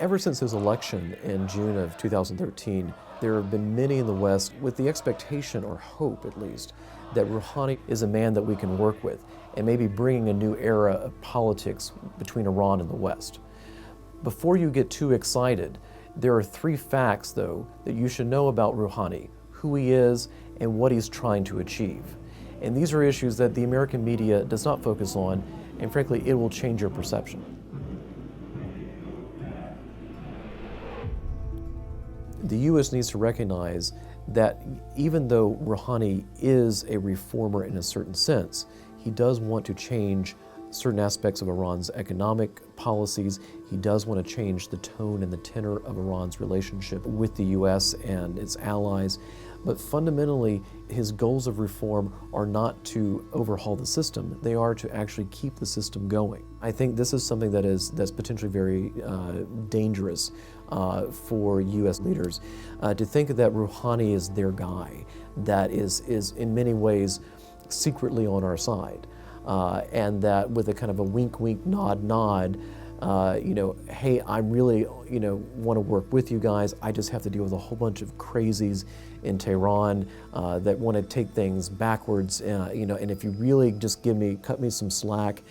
Ever since his election in June of 2013, there have been many in the West with the expectation, or hope at least, that Rouhani is a man that we can work with and maybe bringing a new era of politics between Iran and the West. Before you get too excited, there are three facts, though, that you should know about Rouhani: who he is and what he's trying to achieve. And these are issues that the American media does not focus on, and frankly, it will change your perception. The U.S. needs to recognize that even though Rouhani is a reformer in a certain sense, he does want to change certain aspects of Iran's economic policies. He does want to change the tone and the tenor of Iran's relationship with the U.S. and its allies. But fundamentally, his goals of reform are not to overhaul the system. They are to actually keep the system going. I think this is something that's potentially very dangerous for U.S. leaders, to think that Rouhani is their guy, that is in many ways secretly on our side. And that with a kind of a wink, wink, nod, nod, hey, I'm really, want to work with you guys. I just have to deal with a whole bunch of crazies in Tehran that want to take things backwards, and if you really just cut me some slack,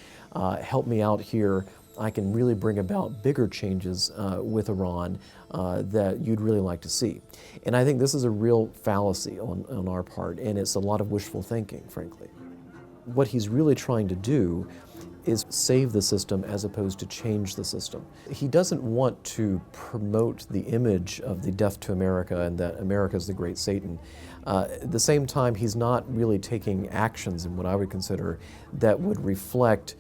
help me out here, I can really bring about bigger changes with Iran that you'd really like to see. And I think this is a real fallacy on our part, and it's a lot of wishful thinking, frankly. What he's really trying to do is save the system as opposed to change the system. He doesn't want to promote the image of the death to America and that America is the great Satan. At the same time, he's not really taking actions in what I would consider that would reflect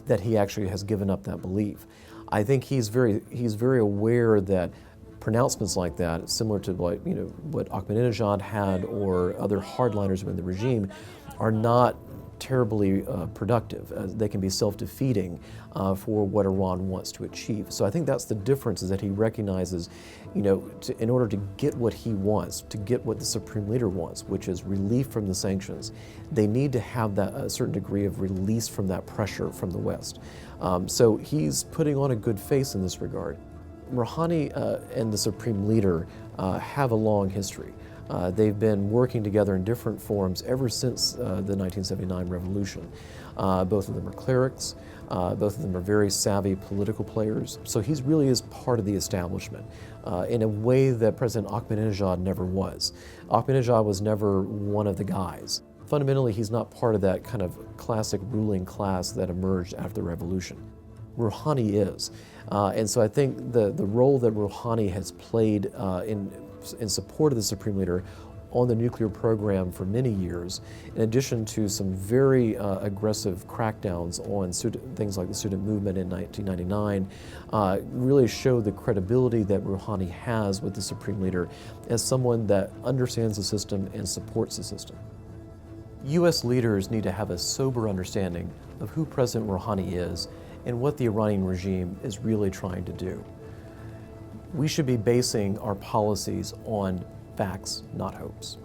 that he actually has given up that belief. I think he's very aware that pronouncements like that, similar to what Ahmadinejad had or other hardliners within the regime, are not terribly productive. They can be self-defeating for what Iran wants to achieve. So I think that's the difference, is that he recognizes, in order to get what he wants, to get what the Supreme Leader wants, which is relief from the sanctions, they need to have a certain degree of release from that pressure from the West. So he's putting on a good face in this regard. Rouhani and the Supreme Leader have a long history. They've been working together in different forms ever since the 1979 revolution. Both of them are clerics. Both of them are very savvy political players. So he really is part of the establishment in a way that President Ahmadinejad never was. Ahmadinejad was never one of the guys. Fundamentally, he's not part of that kind of classic ruling class that emerged after the revolution. Rouhani is. And so I think the role that Rouhani has played in support of the Supreme Leader on the nuclear program for many years, in addition to some very aggressive crackdowns on things like the student movement in 1999, really show the credibility that Rouhani has with the Supreme Leader as someone that understands the system and supports the system. U.S. leaders need to have a sober understanding of who President Rouhani is and what the Iranian regime is really trying to do. We should be basing our policies on facts, not hopes.